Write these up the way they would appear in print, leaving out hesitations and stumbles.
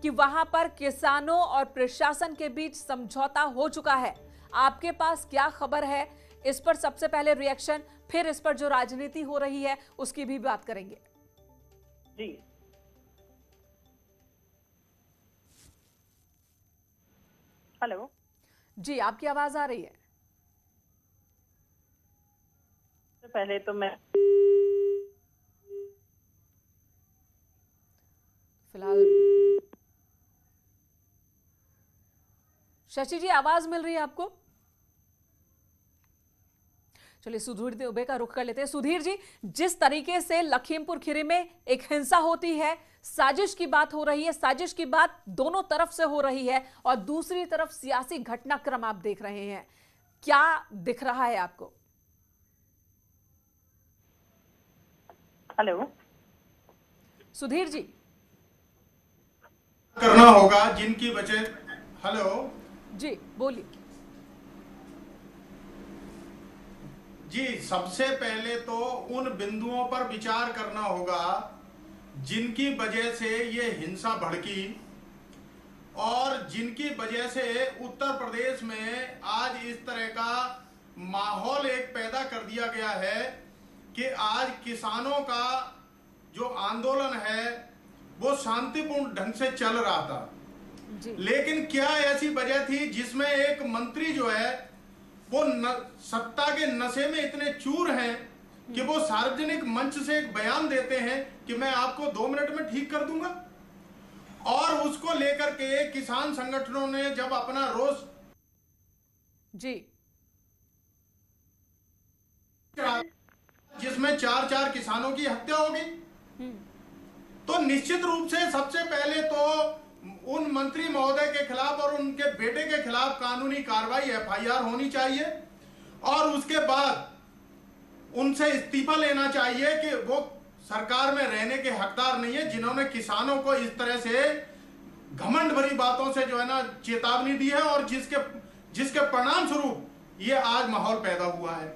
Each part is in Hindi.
कि वहां पर किसानों और प्रशासन के बीच समझौता हो चुका है। आपके पास क्या खबर है इस पर? सबसे पहले रिएक्शन, फिर इस पर जो राजनीति हो रही है उसकी भी बात करेंगे। जी, हेलो जी, आपकी आवाज आ रही है? तो पहले तो मैं फिलहाल शशि जी आवाज मिल रही है आपको? चलिए सुधीर दुबे का रुख कर लेते हैं। सुधीर जी, जिस तरीके से लखीमपुर खीरी में एक हिंसा होती है, साजिश की बात हो रही है, साजिश की बात दोनों तरफ से हो रही है और दूसरी तरफ सियासी घटनाक्रम आप देख रहे हैं, क्या दिख रहा है आपको? हेलो सुधीर जी करना होगा जिनकी वजह। हेलो जी बोलिए। जी, सबसे पहले तो उन बिंदुओं पर विचार करना होगा जिनकी वजह से ये हिंसा भड़की और जिनकी वजह से उत्तर प्रदेश में आज इस तरह का माहौल एक पैदा कर दिया गया है कि आज किसानों का जो आंदोलन है वो शांतिपूर्ण ढंग से चल रहा था। जी लेकिन क्या ऐसी वजह थी जिसमें एक मंत्री जो है वो सत्ता के नशे में इतने चूर हैं कि वो सार्वजनिक मंच से एक बयान देते हैं कि मैं आपको 2 मिनट में ठीक कर दूंगा, और उसको लेकर के किसान संगठनों ने जब अपना रोष जी जिसमें 4 किसानों की हत्या हो गई, तो निश्चित रूप से सबसे पहले तो उन मंत्री महोदय के खिलाफ और उनके बेटे के खिलाफ कानूनी कार्रवाई FIR होनी चाहिए और उसके बाद उनसे इस्तीफा लेना चाहिए कि वो सरकार में रहने के हकदार नहीं है, जिन्होंने किसानों को इस तरह से घमंड भरी बातों से जो है ना चेतावनी दी है और जिसके परिणाम स्वरूप ये आज माहौल पैदा हुआ है।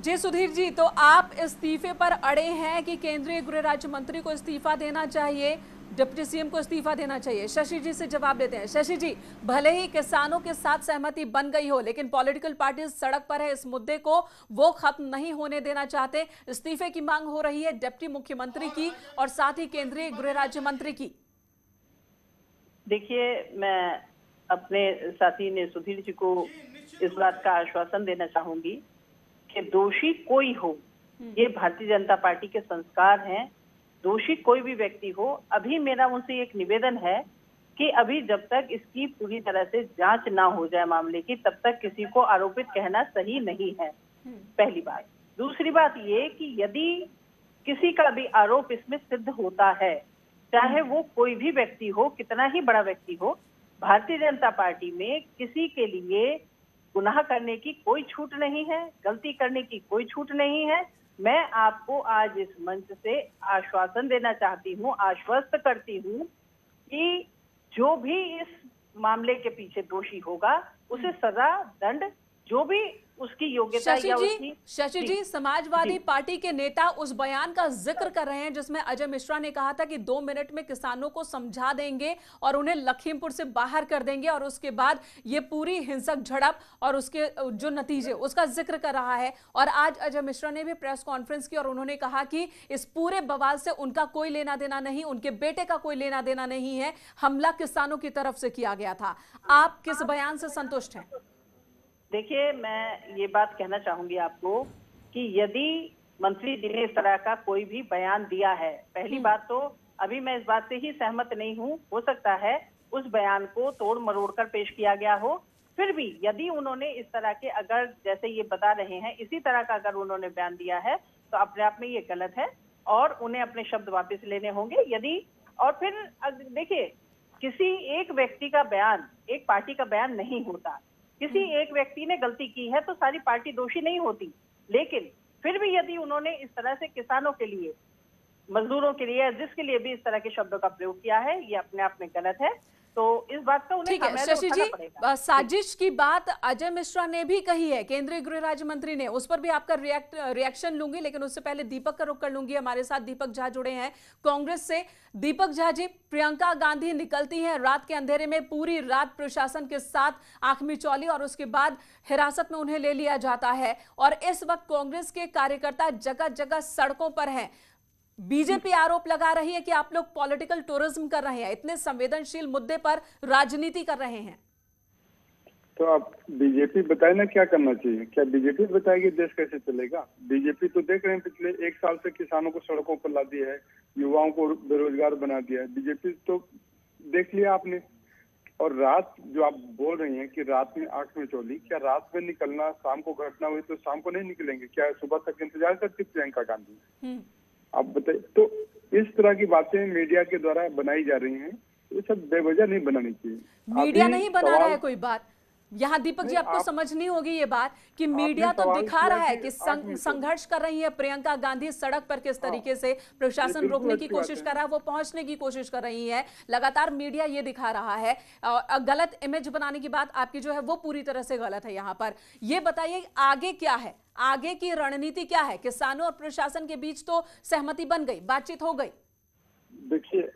जी सुधीर जी, तो आप इस्तीफे पर अड़े हैं कि केंद्रीय गृह राज्य मंत्री को इस्तीफा देना चाहिए, डिप्टी सीएम को इस्तीफा देना चाहिए? शशि जी से जवाब देते हैं। शशि जी, भले ही किसानों के साथ सहमति बन गई हो, लेकिन पॉलिटिकल पार्टी सड़क पर है, इस मुद्दे को वो खत्म नहीं होने देना चाहते। इस्तीफे की मांग हो रही है डिप्टी मुख्यमंत्री की और साथ ही केंद्रीय गृह राज्य मंत्री की। देखिए, मैं अपने साथी ने सुधीर जी को इस बात का आश्वासन देना चाहूंगी कि दोषी कोई हो, ये भारतीय जनता पार्टी के संस्कार हैं। दोषी कोई भी व्यक्ति हो, अभी मेरा उनसे एक निवेदन है कि अभी जब तक इसकी पूरी तरह से जांच ना हो जाए मामले की, तब तक किसी को आरोपित कहना सही नहीं है, पहली बात। दूसरी बात ये कि यदि किसी का भी आरोप इसमें सिद्ध होता है, चाहे वो कोई भी व्यक्ति हो, कितना ही बड़ा व्यक्ति हो, भारतीय जनता पार्टी में किसी के लिए गुनाह करने की कोई छूट नहीं है, गलती करने की कोई छूट नहीं है। मैं आपको आज इस मंच से आश्वासन देना चाहती हूँ, आश्वस्त करती हूँ कि जो भी इस मामले के पीछे दोषी होगा उसे सजा, दंड, जो भी उसकी योग्यता या उसकी। शशि जी, समाजवादी पार्टी के नेता उस बयान का जिक्र कर रहे हैं जिसमें अजय मिश्रा ने कहा था कि 2 मिनट में किसानों को समझा देंगे और उन्हें लखीमपुर से बाहर कर देंगे और उसके बाद ये पूरी हिंसक झड़प और उसके जो नतीजे उसका जिक्र कर रहा है। और आज अजय मिश्रा ने भी प्रेस कॉन्फ्रेंस की और उन्होंने कहा कि इस पूरे बवाल से उनका कोई लेना देना नहीं, उनके बेटे का कोई लेना देना नहीं है, हमला किसानों की तरफ से किया गया था। आप किस बयान से संतुष्ट हैं? देखिए, मैं ये बात कहना चाहूंगी आपको कि यदि मंत्री जी ने इस तरह का कोई भी बयान दिया है, पहली बात तो अभी मैं इस बात से ही सहमत नहीं हूं, हो सकता है उस बयान को तोड़ मरोड़ कर पेश किया गया हो। फिर भी यदि उन्होंने इस तरह के, अगर जैसे ये बता रहे हैं, इसी तरह का अगर उन्होंने बयान दिया है तो अपने आप में ये गलत है और उन्हें अपने शब्द वापस लेने होंगे। यदि और फिर देखिए, किसी एक व्यक्ति का बयान एक पार्टी का बयान नहीं होता। किसी एक व्यक्ति ने गलती की है तो सारी पार्टी दोषी नहीं होती, लेकिन फिर भी यदि उन्होंने इस तरह से किसानों के लिए, मजदूरों के लिए, जिसके लिए भी इस तरह के शब्दों का प्रयोग किया है, ये अपने आप में गलत है। तो इस बात का उन्हें ठीक है खामियाजा शशि उठाना जी, पड़ेगा। साजिश की बात अजय मिश्रा ने भी कही है, केंद्रीय गृह राज्य मंत्री ने, उस पर भी आपका रिएक्शन लूंगी, लेकिन उससे पहले दीपक का रुख कर लूंगी। हमारे साथ दीपक झा जुड़े हैं कांग्रेस से। दीपक झा जी, प्रियंका गांधी निकलती हैं रात के अंधेरे में, पूरी रात प्रशासन के साथ आंख मिचौली और उसके बाद हिरासत में उन्हें ले लिया जाता है, और इस वक्त कांग्रेस के कार्यकर्ता जगह जगह सड़कों पर हैं। बीजेपी आरोप लगा रही है कि आप लोग पॉलिटिकल टूरिज्म कर रहे हैं, इतने संवेदनशील मुद्दे पर राजनीति कर रहे हैं। तो आप बीजेपी बताए ना क्या करना चाहिए, क्या बीजेपी बताएगी देश कैसे चलेगा? बीजेपी तो देख रहे हैं पिछले 1 साल से किसानों को सड़कों पर ला दिया है, युवाओं को बेरोजगार बना दिया है। बीजेपी तो देख लिया आपने। और रात जो आप बोल रही हैं कि रात में आंख में चोली, क्या रात में निकलना, शाम को घटना हुई तो शाम को नहीं निकलेंगे? क्या सुबह तक इंतजार करती प्रियंका गांधी? आप बताइए। तो इस तरह की बातें मीडिया के द्वारा बनाई जा रही हैं, ये सब बेवजह नहीं बनानी चाहिए। मीडिया नहीं बना रहा है कोई बात, यहाँ दीपक जी आपको समझनी होगी ये बात कि मीडिया तो दिखा रहा है कि संघर्ष कर रही है प्रियंका गांधी, सड़क पर किस तरीके से प्रशासन रोकने की कोशिश कर रहा है, वो पहुंचने की कोशिश कर रही है, लगातार मीडिया ये दिखा रहा है। गलत इमेज बनाने की बात आपकी जो है वो पूरी तरह से गलत है। यहाँ पर ये बताइए आगे क्या है, आगे की रणनीति क्या है? किसानों और प्रशासन के बीच तो सहमति बन गई, बातचीत हो गई। देखिए,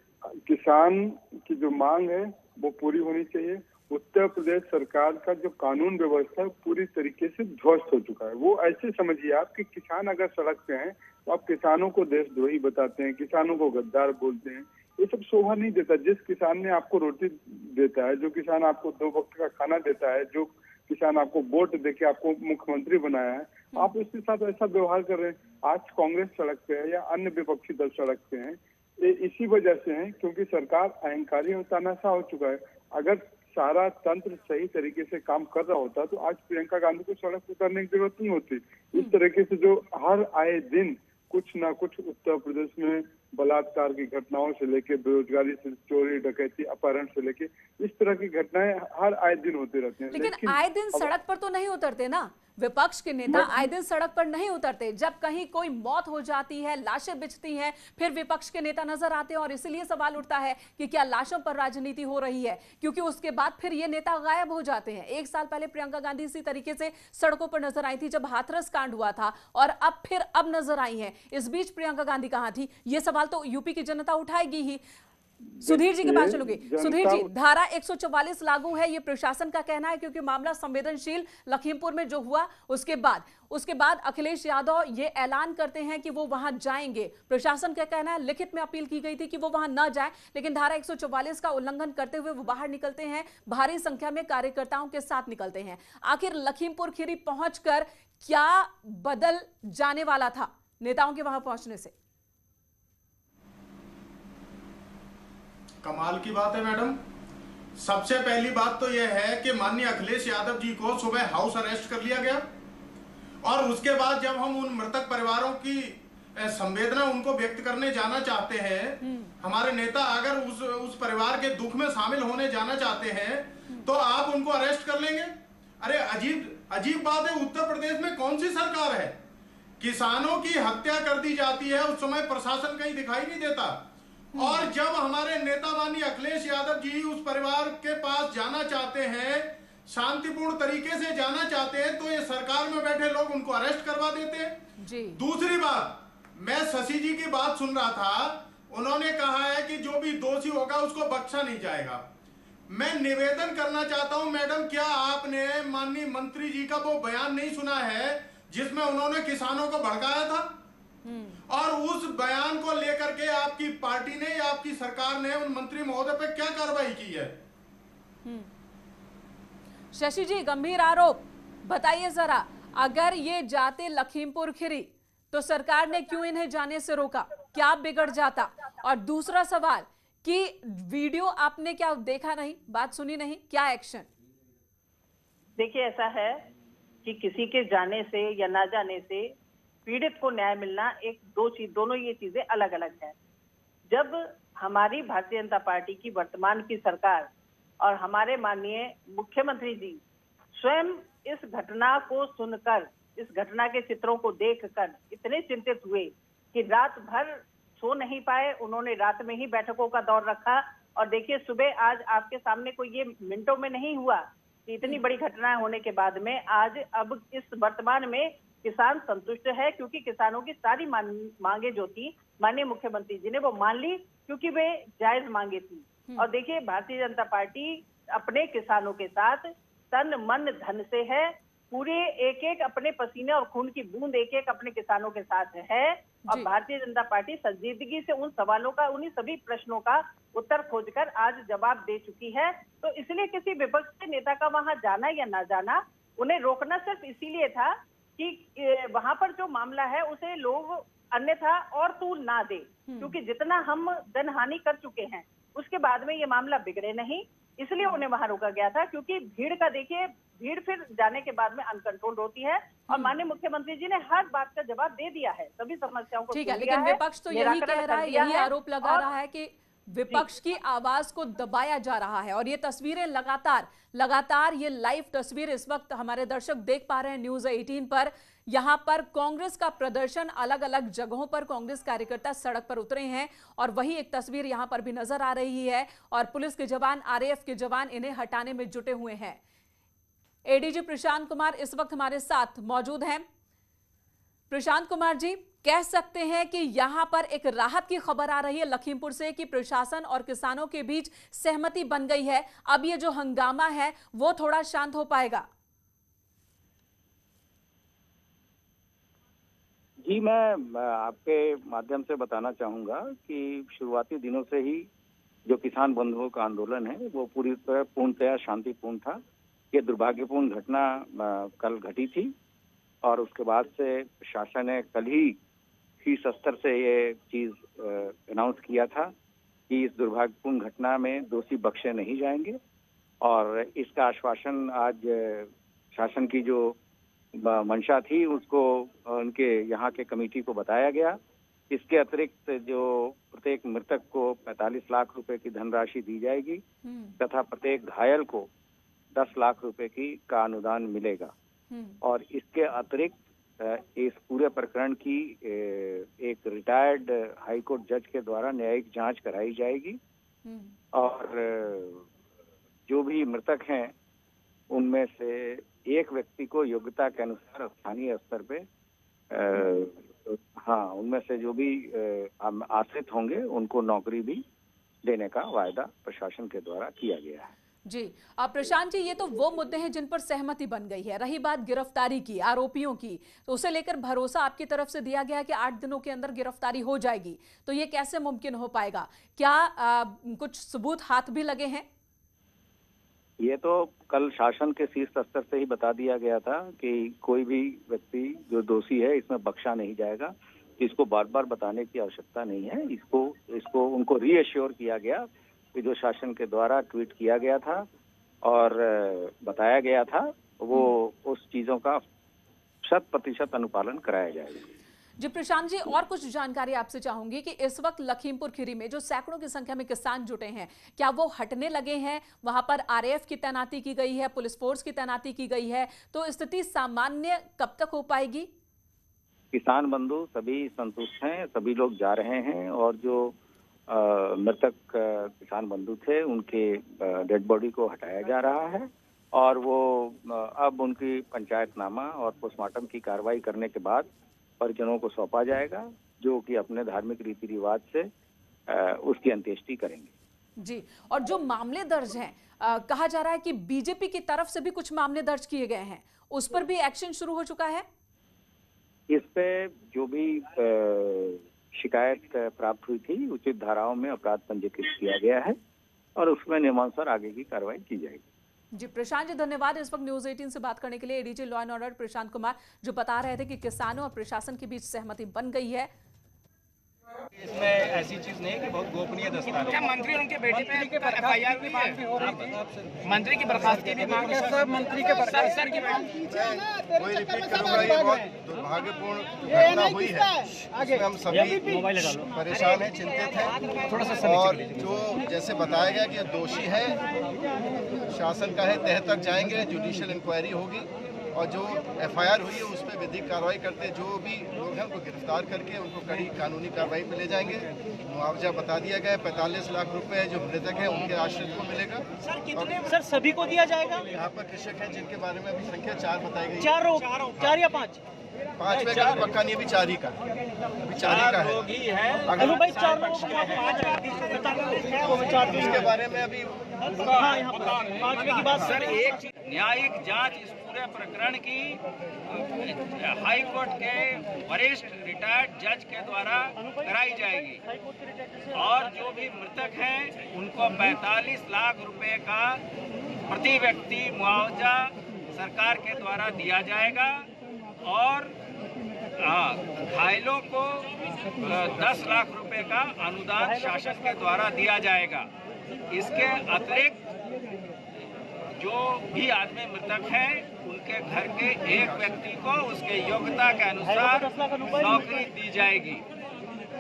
किसान की जो मांग है वो पूरी होनी चाहिए। उत्तर प्रदेश सरकार का जो कानून व्यवस्था पूरी तरीके से ध्वस्त हो चुका है। वो ऐसे समझिए आप कि किसान अगर सड़क पे हैं तो आप किसानों को देशद्रोही बताते हैं, किसानों को गद्दार बोलते हैं। ये सब शोभा नहीं देता। जिस किसान ने आपको रोटी देता है, जो किसान आपको 2 वक्त का खाना देता है, जो किसान आपको वोट देके आपको मुख्यमंत्री बनाया है, आप उसके साथ ऐसा व्यवहार कर रहे हैं। आज कांग्रेस सड़क पे है या अन्य विपक्षी दल सड़क पे हैं, ये इसी वजह से है क्योंकि सरकार अहंकारी और तानाशाह हो चुका है। अगर सारा तंत्र सही तरीके से काम कर रहा होता तो आज प्रियंका गांधी को सड़क उतरने की जरूरत नहीं होती। इस तरीके से जो हर आए दिन कुछ ना कुछ उत्तर प्रदेश में बलात्कार की घटनाओं से लेके, बेरोजगारी से, चोरी डकैती, अपहरण से लेके, इस तरह की घटनाएं हर आए दिन होते रहते हैं। लेकिन आए दिन सड़क पर तो नहीं उतरते ना, विपक्ष के नेता आए दिन सड़क पर नहीं उतरते। जब कहीं कोई मौत हो जाती है, लाशें बिछती हैं, फिर विपक्ष के नेता नजर आते हैं, और इसलिए सवाल उठता है कि क्या लाशों पर राजनीति हो रही है, क्योंकि उसके बाद फिर ये नेता गायब हो जाते हैं। 1 साल पहले प्रियंका गांधी इसी तरीके से सड़कों पर नजर आई थी जब हाथरस कांड हुआ था, और अब नजर आई हैं। इस बीच प्रियंका गांधी कहां थी, ये सवाल तो यूपी की जनता उठाएगी ही। सुधीर जी के पास चलोगे। सुधीर जी, धारा 144 लागू है, ये प्रशासन का कहना है, क्योंकि मामला संवेदनशील लखीमपुर में जो हुआ उसके बाद अखिलेश यादव ये ऐलान करते हैं कि वो वहां जाएंगे। प्रशासन का कहना है, लिखित में अपील की गई थी कि वो वहां न जाए, लेकिन धारा 144 का उल्लंघन करते हुए वो बाहर निकलते हैं, भारी संख्या में कार्यकर्ताओं के साथ निकलते हैं। आखिर लखीमपुर खीरी पहुंचकर क्या बदल जाने वाला था नेताओं के वहां पहुंचने से? कमाल की बात है मैडम। सबसे पहली बात तो यह है कि माननीय अखिलेश यादव जी को सुबह हाउस अरेस्ट कर लिया गया, और उसके बाद जब हम उन मृतक परिवारों की संवेदना उनको व्यक्त करने जाना चाहते हैं, हमारे नेता अगर उस परिवार के दुख में शामिल होने जाना चाहते हैं तो आप उनको अरेस्ट कर लेंगे? अरे अजीब बात है। उत्तर प्रदेश में कौन सी सरकार है? किसानों की हत्या कर दी जाती है, उस समय प्रशासन कहीं दिखाई नहीं देता। और जब हमारे नेता माननीय अखिलेश यादव जी उस परिवार के पास जाना चाहते हैं, शांतिपूर्ण तरीके से जाना चाहते हैं, तो ये सरकार में बैठे लोग उनको अरेस्ट करवा देते हैं जी। दूसरी बात, मैं शशि जी की बात सुन रहा था, उन्होंने कहा है कि जो भी दोषी होगा उसको बख्शा नहीं जाएगा। मैं निवेदन करना चाहता हूं मैडम, क्या आपने माननीय मंत्री जी का वो बयान नहीं सुना है जिसमें उन्होंने किसानों को भड़काया था? और उस बयान को लेकर के आपकी पार्टी ने या आपकी सरकार ने उन मंत्री महोदय पर क्या कार्रवाई की है? शशि जी, गंभीर आरोप, बताइए जरा। अगर ये जाते लखीमपुर खीरी तो सरकार ने क्यों इन्हें जाने से रोका, क्या बिगड़ जाता? और दूसरा सवाल कि वीडियो आपने क्या देखा नहीं, बात सुनी नहीं, क्या एक्शन? देखिए, ऐसा है कि किसी के जाने से या ना जाने से पीड़ित को न्याय मिलना दोनों ये चीजें अलग अलग है। जब हमारी भारतीय जनता पार्टी की वर्तमान की सरकार और हमारे माननीय मुख्यमंत्री जी स्वयं इस घटना को सुनकर, इस घटना के चित्रों को देखकर इतने चिंतित हुए कि रात भर सो नहीं पाए, उन्होंने रात में ही बैठकों का दौर रखा और देखिए सुबह आज आपके सामने कोई ये मिनटों में नहीं हुआ कि इतनी बड़ी घटनाएं होने के बाद में आज अब इस वर्तमान में किसान संतुष्ट है, क्योंकि किसानों की सारी मांगे जो थी माननीय मुख्यमंत्री जी ने वो मान ली, क्योंकि वे जायज मांगे थी। और देखिए भारतीय जनता पार्टी अपने किसानों के साथ तन मन धन से है, पूरे एक एक अपने पसीने और खून की बूंद एक एक अपने किसानों के साथ है। और भारतीय जनता पार्टी संजीदगी से उन सवालों का, उन्हीं सभी प्रश्नों का उत्तर खोजकर आज जवाब दे चुकी है। तो इसलिए किसी विपक्ष के नेता का वहां जाना या ना जाना, उन्हें रोकना सिर्फ इसीलिए था कि वहां पर जो मामला है उसे लोग अन्यथा और तूल ना दे, क्योंकि जितना हम जनहानि कर चुके हैं उसके बाद में ये मामला बिगड़े नहीं, इसलिए उन्हें वहां रोका गया था। क्योंकि भीड़ का देखिए, भीड़ फिर जाने के बाद में अनकंट्रोल होती है, और माननीय मुख्यमंत्री जी ने हर बात का जवाब दे दिया है, सभी समस्याओं को ठीक है, लेकिन विपक्ष तो यही कह रहा है, यही आरोप लगा रहा है कि विपक्ष की आवाज को दबाया जा रहा है। और ये तस्वीरें लगातार ये लाइव तस्वीर इस वक्त हमारे दर्शक देख पा रहे हैं न्यूज़ 18 पर। यहां पर कांग्रेस का प्रदर्शन, अलग अलग जगहों पर कांग्रेस कार्यकर्ता सड़क पर उतरे हैं, और वही एक तस्वीर यहां पर भी नजर आ रही है, और पुलिस के जवान, आरएएफ के जवान इन्हें हटाने में जुटे हुए हैं। एडीजी प्रशांत कुमार इस वक्त हमारे साथ मौजूद हैं। प्रशांत कुमार जी, कह सकते हैं कि यहां पर एक राहत की खबर आ रही है लखीमपुर से कि प्रशासन और किसानों के बीच सहमति बन गई है, अब ये जो हंगामा है वो थोड़ा शांत हो पाएगा। जी, मैं आपके माध्यम से बताना चाहूंगा कि शुरुआती दिनों से ही जो किसान बंधुओं का आंदोलन है वो पूरी तरह पूर्णतया शांतिपूर्ण था। ये दुर्भाग्यपूर्ण घटना कल घटी थी, और उसके बाद से प्रशासन ने कल ही शीर्ष स्तर से ये चीज अनाउंस किया था कि इस दुर्भाग्यपूर्ण घटना में दोषी बख्शे नहीं जाएंगे, और इसका आश्वासन आज शासन की जो मंशा थी उसको उनके यहाँ के कमेटी को बताया गया। इसके अतिरिक्त जो प्रत्येक मृतक को 45 लाख रुपए की धनराशि दी जाएगी, तथा प्रत्येक घायल को 10 लाख रुपए का अनुदान मिलेगा। और इसके अतिरिक्त इस पूरे प्रकरण की एक रिटायर्ड हाईकोर्ट जज के द्वारा न्यायिक जांच कराई जाएगी, और जो भी मृतक हैं उनमें से एक व्यक्ति को योग्यता के अनुसार स्थानीय स्तर पे उनमें से जो भी आश्रित होंगे उनको नौकरी भी देने का वायदा प्रशासन के द्वारा किया गया है। जी, प्रशांत जी, ये तो वो मुद्दे हैं जिन पर सहमति बन गई है। रही बात गिरफ्तारी की, आरोपियों की, तो उसे लेकर भरोसा आपकी तरफ से दिया गया कि 8 दिनों के अंदर गिरफ्तारी हो जाएगी, तो ये कैसे मुमकिन हो पाएगा? क्या कुछ सबूत हाथ भी लगे हैं? ये तो कल शासन के शीर्ष स्तर से ही बता दिया गया था कि कोई भी व्यक्ति जो दोषी है इसमें बख्शा नहीं जाएगा। इसको बार बार बताने की आवश्यकता नहीं है। इसको उनको रीअश्योर किया गया कि जो शासन के द्वारा ट्वीट किया गया था और बताया गया था वो उस चीजों का 100% अनुपालन कराया जाएगा। जी प्रशांत जी, और कुछ जानकारी आपसे चाहूंगी कि इस वक्त लखीमपुर खीरी में जो सैकड़ों की संख्या में किसान जुटे हैं, क्या वो हटने लगे हैं? वहां पर आरएएफ की तैनाती की गई है, पुलिस फोर्स की तैनाती की गई है, तो स्थिति सामान्य कब तक हो पाएगी? किसान बंधु सभी संतुष्ट हैं, सभी लोग जा रहे हैं, और जो मृतक किसान बंधु थे उनके डेड बॉडी को हटाया जा रहा है, और वो अब उनकी पंचायतनामा और पोस्टमार्टम की कार्रवाई करने के बाद परिजनों को सौंपा जाएगा, जो कि अपने धार्मिक रीति रिवाज से उसकी अंत्येष्टि करेंगे। जी, और जो मामले दर्ज हैं, कहा जा रहा है कि बीजेपी की तरफ से भी कुछ मामले दर्ज किए गए हैं, उस पर भी एक्शन शुरू हो चुका है? इस पे जो भी शिकायत प्राप्त हुई थी उचित धाराओं में अपराध पंजीकृत किया गया है, और उसमें नियमानुसार आगे की कार्रवाई की जाएगी। जी प्रशांत जी, धन्यवाद इस वक्त न्यूज़ 18 से बात करने के लिए। ADG law and order Prashant Kumar जो बता रहे थे कि किसानों और प्रशासन के बीच सहमति बन गई है। इसमें ऐसी चीज नहीं है कि बहुत गोपनीय दस्तावेज। क्या मंत्री उनके बेटे पे एफआईआर हुई है? मंत्री की बर्खास्त की भी मांग है, सब मंत्री के सर की मांग। कोई रिपीट करूंगा, ये बहुत दुर्भाग्यपूर्ण घटना हुई है। इसमें हम सभी परेशान हैं, चिंतित हैं। थोड़ा सा और जो जैसे बताया गया कि दोषी है, शासन का है, तह तक जाएंगे, जुडिशियल इंक्वायरी होगी, और जो एफआईआर हुई है उस पर विधिक कार्रवाई करते जो भी लोग हैं उनको गिरफ्तार करके उनको कड़ी कानूनी कार्रवाई पे ले जाएंगे। मुआवजा बता दिया गया है। 45 लाख रुपए जो मृतक है उनके आश्रित को मिलेगा। सर कितने सर सभी को दिया जाएगा? यहाँ पर कृषक हैं जिनके बारे में अभी संख्या 4 बताई गई। 4 या 5? 5 में का तो पक्का नहीं, अभी 4 ही का, अभी 4 ही का है। लोग ही हैं। अनु भाई 4 लोगों को इसके बारे में अभी हाँ यहाँ पर 5 की बात। सर एक चीज, न्यायिक जांच इस पूरे प्रकरण की हाई कोर्ट के वरिष्ठ रिटायर्ड जज के द्वारा कराई जाएगी और जो भी मृतक हैं उनको 45 लाख रुपए का प्रति व्यक्ति मुआवजा सरकार के द्वारा दिया जाएगा और घायलों को 10 लाख रुपए का अनुदान शासन के द्वारा दिया जाएगा। इसके अतिरिक्त जो भी आदमी मृतक हैं उनके घर के एक व्यक्ति को उसके योग्यता के अनुसार नौकरी दी जाएगी।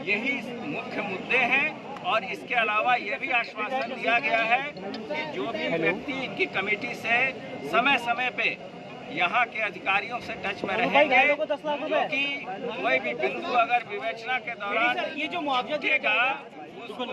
यही मुख्य मुद्दे हैं और इसके अलावा ये भी आश्वासन दिया गया है कि जो भी व्यक्ति इनकी कमेटी से समय समय पे यहाँ के अधिकारियों से टच में रहेंगे, क्योंकि कोई भी बिंदु अगर विवेचना के दौरान ये जो मुआवजा देगा उसको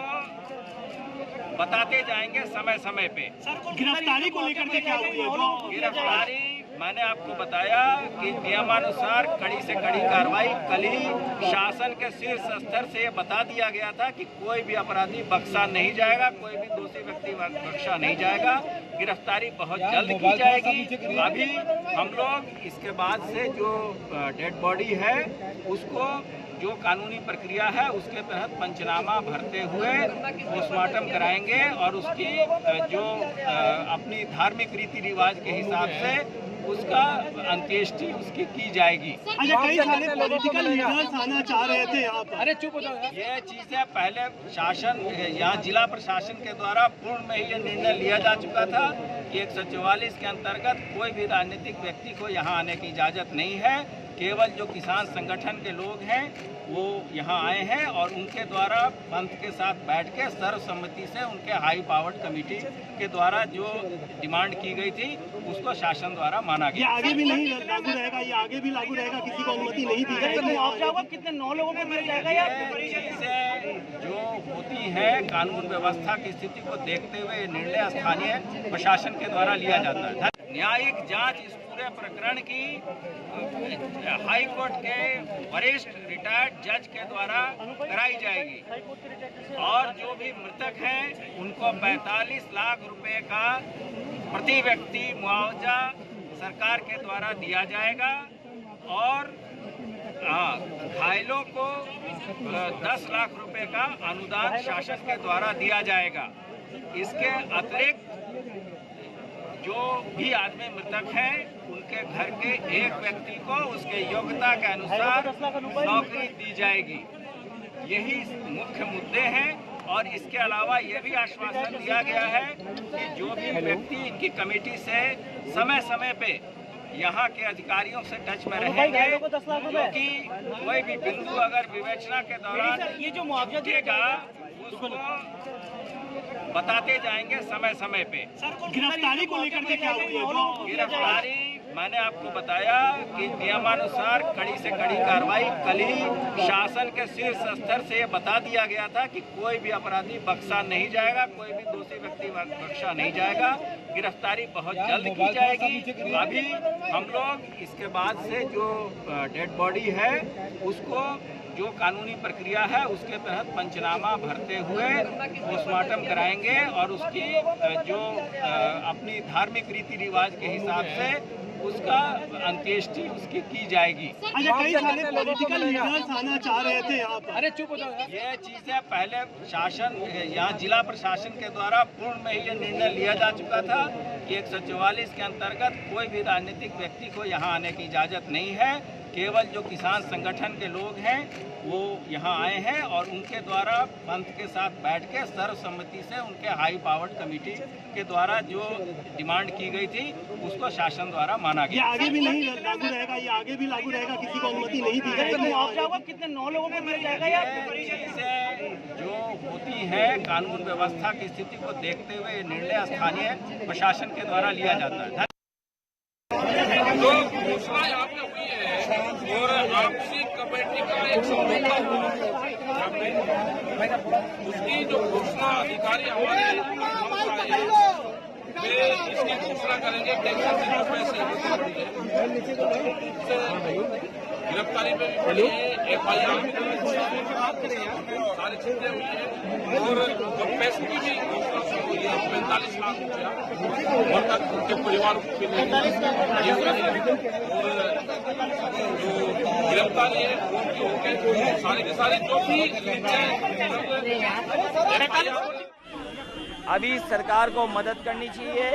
बताते जाएंगे समय समय पे। गिरफ्तारी को लेकर के क्या गिरफ्तारी मैंने आपको बताया कि नियमानुसार कड़ी से कड़ी कार्रवाई। कल ही शासन के शीर्ष स्तर से ये बता दिया गया था कि कोई भी अपराधी बख्शा नहीं जाएगा, कोई भी दोषी व्यक्ति बख्शा नहीं जाएगा। गिरफ्तारी बहुत जल्द की जाएगी। अभी हम लोग इसके बाद से जो डेड बॉडी है उसको जो कानूनी प्रक्रिया है उसके तहत पंचनामा भरते हुए पोस्टमार्टम कराएंगे और उसकी जो अपनी धार्मिक रीति रिवाज के हिसाब से उसका अंत्येष्टि उसकी की जाएगी। कई सारे पॉलिटिकल लीडर्स आना चाह रहे थे यहाँ पर। अरे चुप हो जाओ। ये चीजें पहले शासन यहाँ जिला प्रशासन के द्वारा पूर्व में ही ये निर्णय लिया जा चुका था कि 144 के अंतर्गत कोई भी राजनीतिक व्यक्ति को यहाँ आने की इजाजत नहीं है। केवल जो किसान संगठन के लोग हैं वो यहाँ आए हैं और उनके द्वारा पंथ के साथ बैठ के सर्वसम्मति से उनके हाई पावर्ड कमेटी के द्वारा जो डिमांड की गई थी उसको शासन द्वारा माना गया। ये आगे भी नहीं लागू रहेगा, ये आगे भी लागू रहेगा, किसी को अनुमति नहीं दी जाएगी। कितने 9 लोगों को मिल जाएगा या से जो होती है कानून व्यवस्था की स्थिति को देखते हुए निर्णय स्थानीय प्रशासन के द्वारा लिया जाता है। न्यायिक जांच इस पूरे प्रकरण की हाई कोर्ट के वरिष्ठ रिटायर्ड जज के द्वारा कराई जाएगी और जो भी मृतक हैं उनको 45 लाख रुपए का प्रति व्यक्ति मुआवजा सरकार के द्वारा दिया जाएगा और घायलों को 10 लाख रुपए का अनुदान शासन के द्वारा दिया जाएगा। इसके अतिरिक्त जो भी आदमी मृतक हैं उनके घर के एक व्यक्ति को उसके योग्यता के अनुसार नौकरी दी जाएगी। यही मुख्य मुद्दे हैं और इसके अलावा ये भी आश्वासन दिया गया है कि जो भी व्यक्ति इनकी कमेटी से समय समय पे यहाँ के अधिकारियों से टच में रहेंगे, क्योंकि कोई भी बिंदु अगर विवेचना के दौरान ये जो मुआवजा देगा उसको बताते जाएंगे समय समय पे। गिरफ्तारी को लेकर के क्या गिरफ्तारी मैंने आपको बताया कि नियमानुसार कड़ी से कड़ी कार्रवाई। कल ही शासन के शीर्ष स्तर से ये बता दिया गया था कि कोई भी अपराधी बख्शा नहीं जाएगा, कोई भी दोषी व्यक्ति बख्शा नहीं जाएगा। गिरफ्तारी बहुत जल्द की जाएगी। अभी हम लोग इसके बाद से जो डेड बॉडी है उसको जो कानूनी प्रक्रिया है उसके तहत पंचनामा भरते हुए पोस्टमार्टम कराएंगे और उसकी जो अपनी धार्मिक रीति रिवाज के हिसाब से उसका अंत्येष्टि उसकी की जाएगी। कई सारे पॉलिटिकल लीडर्स आना चाह रहे थे यहाँ पर। अरे चुप हो जाओ। ये चीजें पहले शासन यहाँ जिला प्रशासन के द्वारा पूर्व में ही ये निर्णय लिया जा चुका था कि 144 के अंतर्गत कोई भी राजनीतिक व्यक्ति को यहाँ आने की इजाजत नहीं है। केवल जो किसान संगठन के लोग हैं वो यहाँ आए हैं और उनके द्वारा पंथ के साथ बैठ के सर्वसम्मति से उनके हाई पावर्ड कमेटी के द्वारा जो डिमांड की गई थी उसको शासन द्वारा माना गया। ये आगे भी नहीं लागू रहेगा, ये आगे भी लागू रहेगा, किसी को अनुमति नहीं दी जाएगी। कितने 9 लोगों को मिल जाएगा या से जो होती है कानून व्यवस्था की स्थिति को देखते हुए निर्णय स्थानीय प्रशासन के द्वारा लिया जाता है। जो घोषणा यहाँ पे हुई है और आपसी कमेटी का एक समझौता हुआ उसकी जो घोषणा अधिकारी हमारे वे इसकी घोषणा करेंगे टेंशन से जो पैसे गिरफ्तारी में भी पड़ी है, FIR सारी चीजें हुई है और जो पैसे की भी घोषणा शुरू हुई है 45 लाख रुपया और तक उनके परिवार को मिलेगा और जो गिरफ्तारी है उनकी होकर सारी के सारे जो भी अभी सरकार को मदद करनी चाहिए।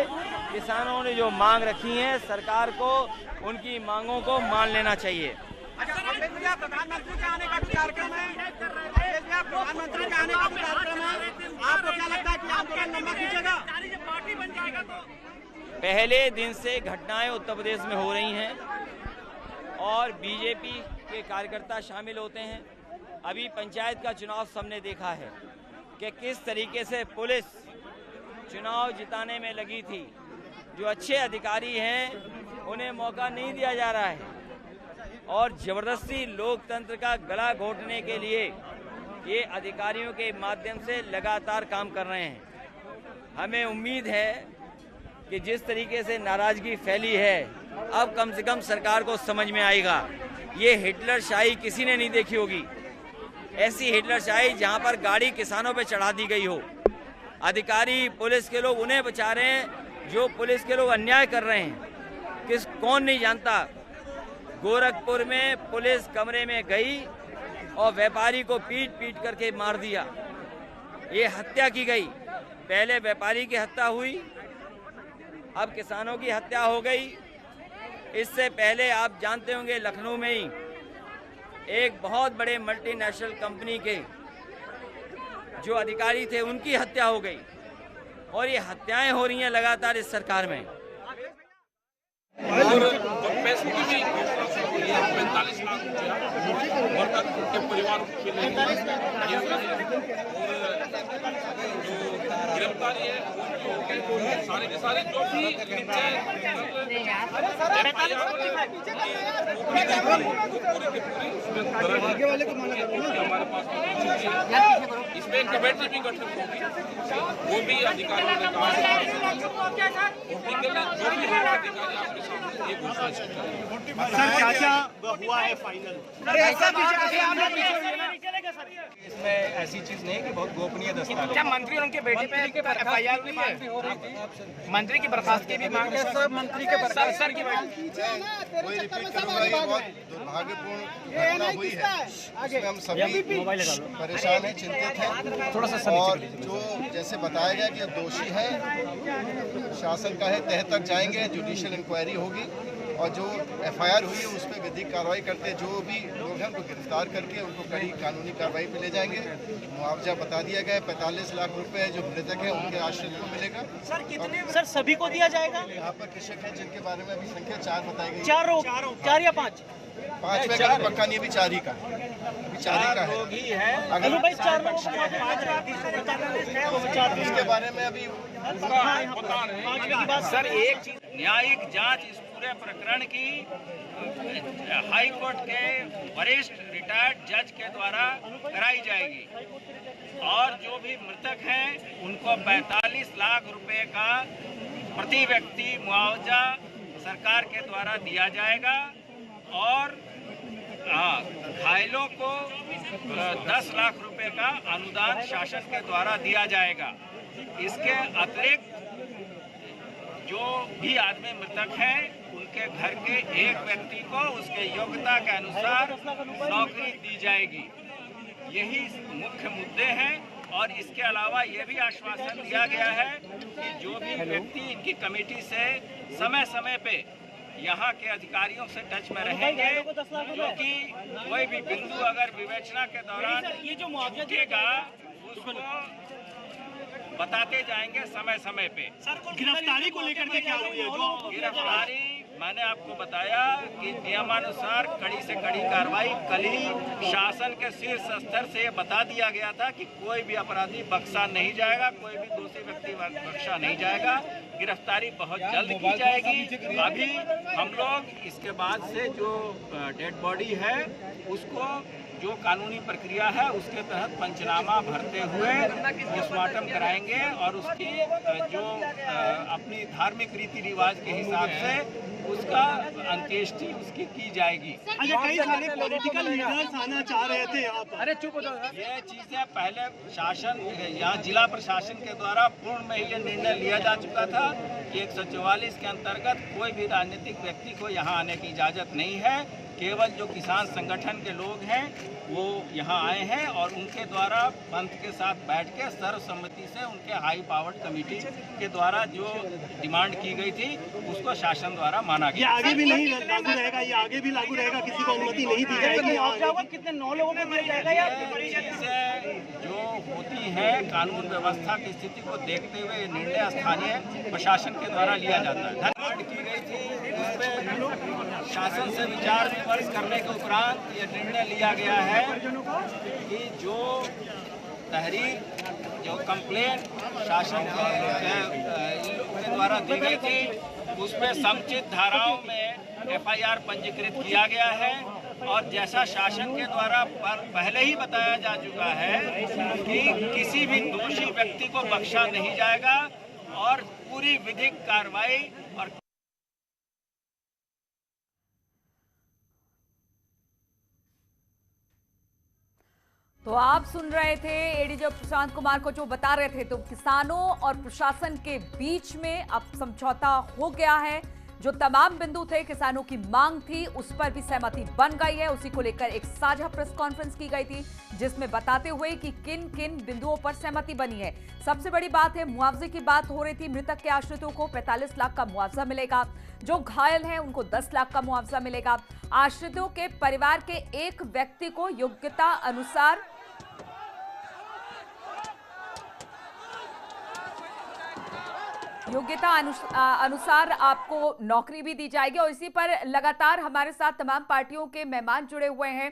किसानों ने जो मांग रखी है सरकार को उनकी मांगों को मान लेना चाहिए। प्रधानमंत्री के आने का कार्यक्रम है, प्रधानमंत्री के आने का कार्यक्रम है, आपको क्या लगता है कि आंदोलन लंबा खींचेगा? पार्टी बन जाएगा तो पहले दिन से घटनाएं उत्तर प्रदेश में हो रही हैं और बीजेपी के कार्यकर्ता शामिल होते हैं। अभी पंचायत का चुनाव सबने देखा है कि किस तरीके से पुलिस चुनाव जिताने में लगी थी। जो अच्छे अधिकारी हैं उन्हें मौका नहीं दिया जा रहा है और जबरदस्ती लोकतंत्र का गला घोटने के लिए ये अधिकारियों के माध्यम से लगातार काम कर रहे हैं। हमें उम्मीद है कि जिस तरीके से नाराजगी फैली है अब कम से कम सरकार को समझ में आएगा। ये हिटलरशाही किसी ने नहीं देखी होगी, ऐसी हिटलरशाही जहां पर गाड़ी किसानों पे चढ़ा दी गई हो। अधिकारी पुलिस के लोग उन्हें बचा रहे हैं जो पुलिस के लोग अन्याय कर रहे हैं। कौन नहीं जानता गोरखपुर में पुलिस कमरे में गई और व्यापारी को पीट पीट करके मार दिया। ये हत्या की गई। पहले व्यापारी की हत्या हुई, अब किसानों की हत्या हो गई। इससे पहले आप जानते होंगे लखनऊ में ही एक बहुत बड़े मल्टीनेशनल कंपनी के जो अधिकारी थे उनकी हत्या हो गई और ये हत्याएं हो रही हैं लगातार इस सरकार में। और जो पैसे की भी घोषणा शुरू हुई है 45 लाख रुपया और तक उनके परिवार को मिलेगा और जो गिरफ्तारी है उनकी होकर सारे के सारे जो भी हमारे पास इसमें एक कमेटी भी गठन होगी, वो भी अधिकारियों ने कहा हुआ है फाइनल। इसमें ऐसी चीज नहीं है कि बहुत गोपनीय दस्तावेज। क्या मंत्री और उनके बेटे पे FIR हुई है? मंत्री की बर्खास्त की भी मांग है। सब मंत्री के सर की कोई रिपीट करूंगा, ये बहुत दुर्भाग्यपूर्ण घटना हुई है। इसमें हम सभी परेशान हैं, चिंतित हैं। थोड़ा सा और जो जैसे बताया गया कि दोषी है शासन का है, तह तक जाएंगे, जुडिशियल इंक्वायरी होगी और जो FIR हुई है उस पर विधिक कार्रवाई करते जो भी लोग हैं उनको गिरफ्तार करके उनको कड़ी कानूनी कार्रवाई पे ले जाएंगे। मुआवजा बता दिया गया है 45 लाख रुपए जो मृतक है उनके आश्रित को मिलेगा। सर कितने सर सभी को दिया जाएगा? यहाँ पर कृषक है जिनके बारे में अभी संख्या 4 बताई गई। 4 या 5? 5 में का पक्का नहीं, अभी 4 ही का, अभी 4 ही का है। अगर भाई 4 लोग इसके बारे में अभी सर एक चीज न्यायिक जांच इस पूरे प्रकरण की हाई कोर्ट के वरिष्ठ रिटायर्ड जज के द्वारा कराई जाएगी और जो भी मृतक हैं उनको 45 लाख रुपए का प्रति व्यक्ति मुआवजा सरकार के द्वारा दिया जाएगा और घायलों को 10 लाख रुपए का अनुदान शासन के द्वारा दिया जाएगा। इसके अतिरिक्त जो भी आदमी मृतक हैं उनके घर के एक व्यक्ति को उसके योग्यता के अनुसार नौकरी दी जाएगी। यही मुख्य मुद्दे हैं और इसके अलावा ये भी आश्वासन दिया गया है कि जो भी व्यक्ति इनकी कमेटी से समय समय पे यहाँ के अधिकारियों से टच में रहेंगे, जो कि कोई भी बिंदु अगर विवेचना के दौरान ये जो मुआवजा उसको बताते जाएंगे समय समय पे। गिरफ्तारी को लेकर के क्या हुई है? गिरफ्तारी मैंने आपको बताया कि नियमानुसार कड़ी से कड़ी कार्रवाई। कल ही शासन के शीर्ष स्तर से ये बता दिया गया था कि कोई भी अपराधी बख्शा नहीं जाएगा, कोई भी दूसरे व्यक्ति बख्शा नहीं जाएगा। गिरफ्तारी बहुत जल्द की जाएगी। अभी हम लोग इसके बाद से जो डेड बॉडी है उसको जो कानूनी प्रक्रिया है उसके तहत पंचनामा भरते हुए पोस्टमार्टम कराएंगे और उसकी जो अपनी धार्मिक रीति रिवाज के हिसाब से उसका अंत्येष्टि उसकी की जाएगी। कई सारे पॉलिटिकल लीडर्स आना चाह रहे थे यहाँ पर। अरे चुप हो जाओ। ये चीजें पहले शासन यहाँ जिला प्रशासन के द्वारा पूर्ण में ही ये निर्णय लिया जा चुका था कि 144 के अंतर्गत कोई भी राजनीतिक व्यक्ति को यहाँ आने की इजाजत नहीं है। केवल जो किसान संगठन के लोग हैं वो यहाँ आए हैं और उनके द्वारा पंथ के साथ बैठ के सर्वसम्मति से उनके हाई पावर्ड कमेटी के द्वारा जो डिमांड की गई थी उसको शासन द्वारा माना गया। ये आगे भी नहीं लागू रहेगा, ये आगे भी लागू रहेगा, किसी को अनुमति नहीं दी जाएगी। कितने 9 लोगों को दिया जाएगा या जो होती है कानून व्यवस्था की स्थिति को देखते हुए ये निर्णय स्थानीय प्रशासन के द्वारा लिया जाता है। डिमांड की गई थी शासन से विचार विमर्श करने के उपरांत ये निर्णय लिया गया है कि जो तहरीर जो कंप्लेन शासन के द्वारा दी गई थी उसमें समुचित धाराओं में FIR पंजीकृत किया गया है और जैसा शासन के द्वारा पहले ही बताया जा चुका है कि किसी भी दोषी व्यक्ति को बख्शा नहीं जाएगा और पूरी विधिक कार्रवाई और तो आप सुन रहे थे एडीजी प्रशांत कुमार को जो बता रहे थे। तो किसानों और प्रशासन के बीच में अब समझौता हो गया है। जो तमाम बिंदु थे, किसानों की मांग थी, उस पर भी सहमति बन गई है। उसी को लेकर एक साझा प्रेस कॉन्फ्रेंस की गई थी जिसमें बताते हुए कि किन किन बिंदुओं पर सहमति बनी है। सबसे बड़ी बात है मुआवजे की बात हो रही थी। मृतक के आश्रितों को 45 लाख का मुआवजा मिलेगा, जो घायल हैं उनको 10 लाख का मुआवजा मिलेगा। आश्रितों के परिवार के एक व्यक्ति को योग्यता अनुसार आपको नौकरी भी दी जाएगी। और इसी पर लगातार हमारे साथ तमाम पार्टियों के मेहमान जुड़े हुए हैं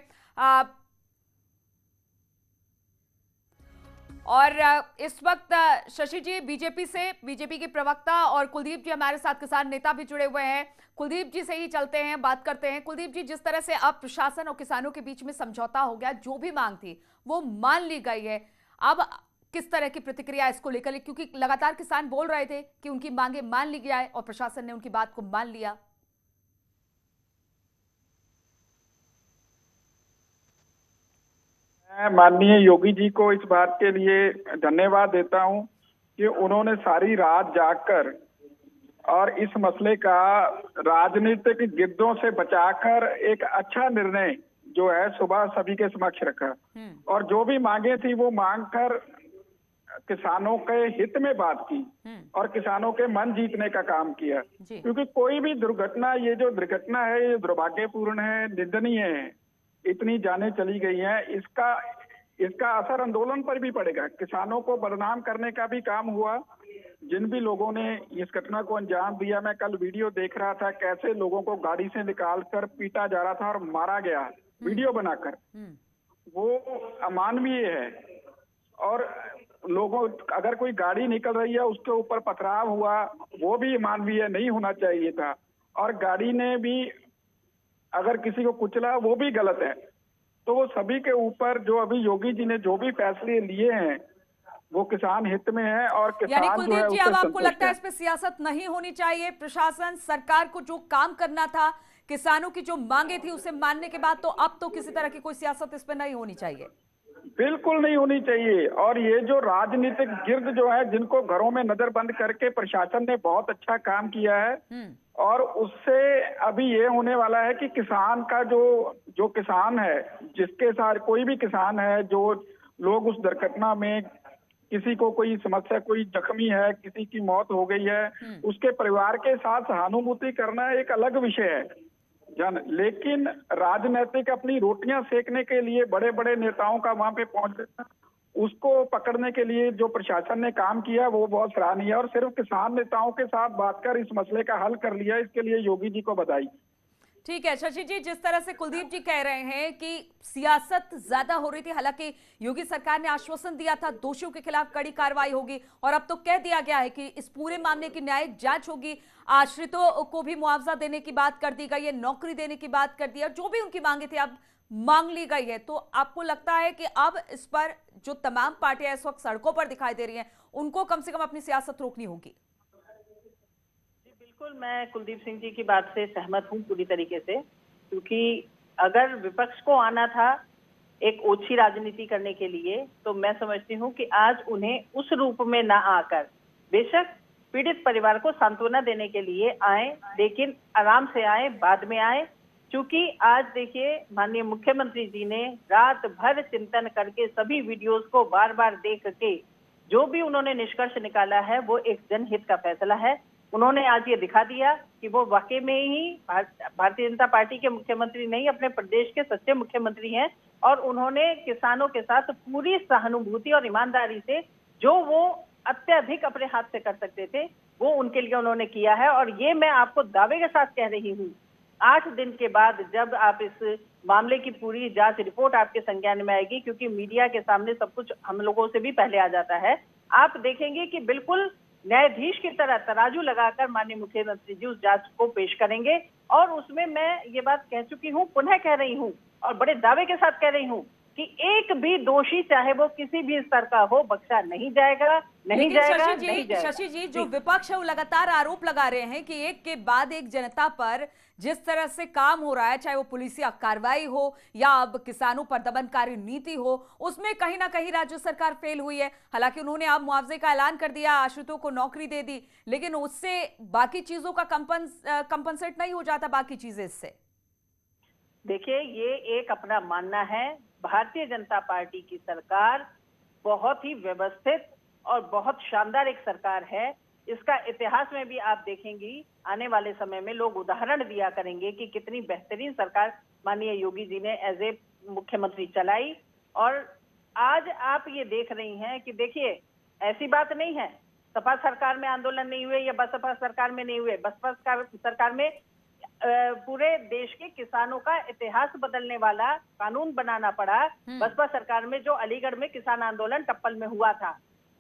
और इस वक्त शशि जी बीजेपी के प्रवक्ता और कुलदीप जी हमारे साथ किसान नेता भी जुड़े हुए हैं। कुलदीप जी से ही चलते हैं, बात करते हैं। कुलदीप जी, जिस तरह से अब प्रशासन और किसानों के बीच में समझौता हो गया, जो भी मांग थी वो मान ली गई है, अब किस तरह की प्रतिक्रिया इसको लेकर? क्योंकि लगातार किसान बोल रहे थे कि उनकी मांगे मान ली जाए और प्रशासन ने उनकी बात को मान लिया। मैं माननीय योगी जी को इस बात के लिए धन्यवाद देता हूं कि उन्होंने सारी रात जागकर और इस मसले का राजनीतिक गिद्धों से बचाकर एक अच्छा निर्णय जो है सुबह सभी के समक्ष रखा और जो भी मांगे थी वो मांग कर किसानों के हित में बात की और किसानों के मन जीतने का काम किया। क्योंकि कोई भी दुर्घटना, ये जो दुर्घटना है ये दुर्भाग्यपूर्ण है, निंदनीय है, इतनी जाने चली गई हैं, इसका असर आंदोलन पर भी पड़ेगा। किसानों को बदनाम करने का भी काम हुआ। जिन भी लोगों ने इस घटना को अंजाम दिया, मैं कल वीडियो देख रहा था कैसे लोगों को गाड़ी से निकालकर पीटा जा रहा था और मारा गया वीडियो बनाकर, वो अमानवीय है। और लोगों, अगर कोई गाड़ी निकल रही है उसके ऊपर पथराव हुआ, वो भी मानवीय नहीं होना चाहिए था। और गाड़ी ने भी अगर किसी को कुचला, वो भी गलत है। तो वो सभी के ऊपर जो अभी योगी जी ने जो भी फैसले लिए हैं वो किसान हित में है और किसान जो है, अब आपको लगता है इस पे सियासत नहीं होनी चाहिए? प्रशासन, सरकार को जो काम करना था, किसानों की जो मांगे थी उसे मानने के बाद तो अब तो किसी तरह की कोई सियासत इस पे नहीं होनी चाहिए? बिल्कुल नहीं होनी चाहिए। और ये जो राजनीतिक गिर्द जो है, जिनको घरों में नजर बंद करके प्रशासन ने बहुत अच्छा काम किया है और उससे अभी ये होने वाला है कि किसान का जो किसान है, जिसके साथ कोई भी किसान है, जो लोग उस दुर्घटना में किसी को कोई समस्या, कोई जख्मी है, किसी की मौत हो गई है, उसके परिवार के साथ सहानुभूति करना एक अलग विषय है लेकिन राजनीतिक अपनी रोटियां सेकने के लिए बड़े बड़े नेताओं का वहां पे पहुंचना, उसको पकड़ने के लिए जो प्रशासन ने काम किया वो बहुत सराहनीय है। और सिर्फ किसान नेताओं के साथ बात कर इस मसले का हल कर लिया, इसके लिए योगी जी को बधाई। ठीक है शशि जी, जिस तरह से कुलदीप जी कह रहे हैं कि सियासत ज्यादा हो रही थी, हालांकि योगी सरकार ने आश्वासन दिया था दोषियों के खिलाफ कड़ी कार्रवाई होगी और अब तो कह दिया गया है कि इस पूरे मामले की न्यायिक जांच होगी, आश्रितों को भी मुआवजा देने की बात कर दी गई है, नौकरी देने की बात कर दी है, और जो भी उनकी मांगे थी अब मांग ली गई है, तो आपको लगता है कि अब इस पर जो तमाम पार्टियां इस वक्त सड़कों पर दिखाई दे रही हैं उनको कम से कम अपनी सियासत रोकनी होगी? जी बिल्कुल, मैं कुलदीप सिंह जी की बात से सहमत हूं पूरी तरीके से, क्योंकि अगर विपक्ष को आना था एक ओछी राजनीति करने के लिए, तो मैं समझती हूं कि आज उन्हें उस रूप में ना आकर, बेशक पीड़ित परिवार को सांत्वना देने के लिए आए, लेकिन आराम से आए, बाद में आए। क्योंकि आज देखिए माननीय मुख्यमंत्री जी ने रात भर चिंतन करके सभी वीडियोस को बार बार देख के जो भी उन्होंने निष्कर्ष निकाला है वो एक जनहित का फैसला है। उन्होंने आज ये दिखा दिया कि वो वाकई में ही भारतीय जनता पार्टी के मुख्यमंत्री नहीं, अपने प्रदेश के सच्चे मुख्यमंत्री हैं, और उन्होंने किसानों के साथ पूरी सहानुभूति और ईमानदारी से जो वो अत्यधिक अपने हाथ से कर सकते थे वो उनके लिए उन्होंने किया है। और ये मैं आपको दावे के साथ कह रही हूँ, 8 दिन के बाद जब आप इस मामले की पूरी जांच रिपोर्ट आपके संज्ञान में आएगी, क्योंकि मीडिया के सामने सब कुछ हम लोगों से भी पहले आ जाता है, आप देखेंगे कि बिल्कुल न्यायाधीश की तरह तराजू लगाकर माननीय मुख्यमंत्री जी उस जांच को पेश करेंगे। और उसमें मैं ये बात कह चुकी हूँ, पुनः कह रही हूँ और बड़े दावे के साथ कह रही हूँ कि एक भी दोषी चाहे वो किसी भी स्तर का हो बख्शा नहीं जाएगा, नहीं जाएगा। शशि जी, जो विपक्ष है वो लगातार आरोप लगा रहे हैं कि एक के बाद एक जनता पर जिस तरह से काम हो रहा है, चाहे वो पुलिसिया कार्रवाई हो या अब किसानों पर दमनकारी नीति हो, उसमें कहीं ना कहीं राज्य सरकार फेल हुई है। हालांकि उन्होंने अब मुआवजे का ऐलान कर दिया, आश्रितों को नौकरी दे दी, लेकिन उससे बाकी चीजों का कंपनसेट नहीं हो जाता, बाकी चीजें इससे। देखिए, ये एक अपना मानना है, भारतीय जनता पार्टी की सरकार बहुत ही व्यवस्थित और बहुत शानदार एक सरकार है। इसका इतिहास में भी आप देखेंगी, आने वाले समय में लोग उदाहरण दिया करेंगे कि कितनी बेहतरीन सरकार माननीय योगी जी ने एज ए मुख्यमंत्री चलाई। और आज आप ये देख रही हैं कि देखिए, ऐसी बात नहीं है सपा सरकार में आंदोलन नहीं हुए या बसपा सरकार में नहीं हुए। बसपा सरकार में पूरे देश के किसानों का इतिहास बदलने वाला कानून बनाना पड़ा। बसपा सरकार में जो अलीगढ़ में किसान आंदोलन टप्पल में हुआ था,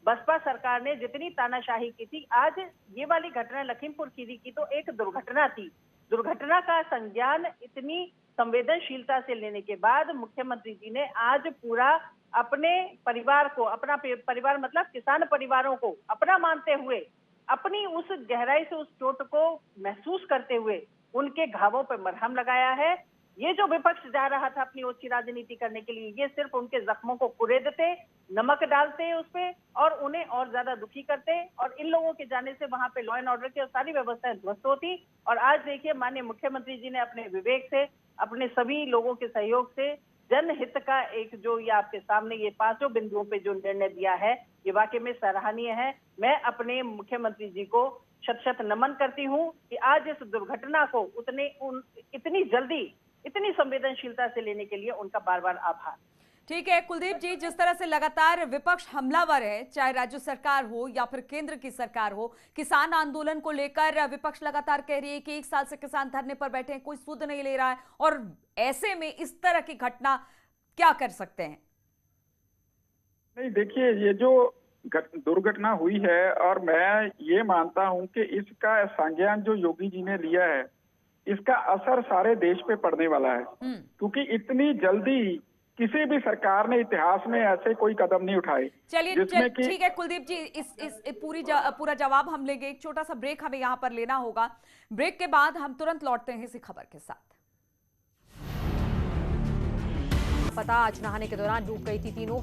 बसपा सरकार ने जितनी तानाशाही की थी, आज ये वाली घटना लखीमपुर खीरी की तो एक दुर्घटना थी। दुर्घटना का संज्ञान इतनी संवेदनशीलता से लेने के बाद मुख्यमंत्री जी ने आज पूरा अपने परिवार को, अपना परिवार मतलब किसान परिवारों को अपना मानते हुए, अपनी उस गहराई से उस चोट को महसूस करते हुए उनके घावों पर मरहम लगाया है। ये जो विपक्ष जा रहा था अपनी ओछी राजनीति करने के लिए, ये सिर्फ उनके जख्मों को कुरेदते, नमक डालते उस पे और उन्हें और ज्यादा दुखी करते। और इन लोगों के जाने से वहां पे लॉ एंड ऑर्डर की और सारी व्यवस्थाएं ध्वस्त होती। और आज देखिए, माननीय मुख्यमंत्री जी ने अपने विवेक से, अपने सभी लोगों के सहयोग से जनहित का एक जो ये आपके सामने ये 5 बिंदुओं पे जो निर्णय दिया है, ये वाकई में सराहनीय है। मैं अपने मुख्यमंत्री जी को शत-शत नमन करती हूँ कि आज इस दुर्घटना को इतनी जल्दी, इतनी संवेदनशीलता से लेने के लिए उनका बार बार आभार। ठीक है कुलदीप जी, जिस तरह से लगातार विपक्ष हमलावर है, चाहे राज्य सरकार हो या फिर केंद्र की सरकार हो, किसान आंदोलन को लेकर विपक्ष लगातार कह रही है कि 1 साल से किसान धरने पर बैठे हैं, कोई सुध नहीं ले रहा है, और ऐसे में इस तरह की घटना क्या कर सकते हैं? नहीं, देखिए, ये जो दुर्घटना हुई है, और मैं ये मानता हूं कि इसका संज्ञान जो योगी जी ने लिया है, इसका असर सारे देश पे पड़ने वाला है। क्योंकि इतनी जल्दी किसी भी सरकार ने इतिहास में ऐसे कोई कदम नहीं उठाए। चलिए ठीक है कुलदीप जी, इस पूरा जवाब हम लेंगे। एक छोटा सा ब्रेक हमें यहाँ पर लेना होगा। ब्रेक के बाद हम तुरंत लौटते हैं इसी खबर के साथ। पता, आज नहाने के दौरान डूब गई थी तीनों।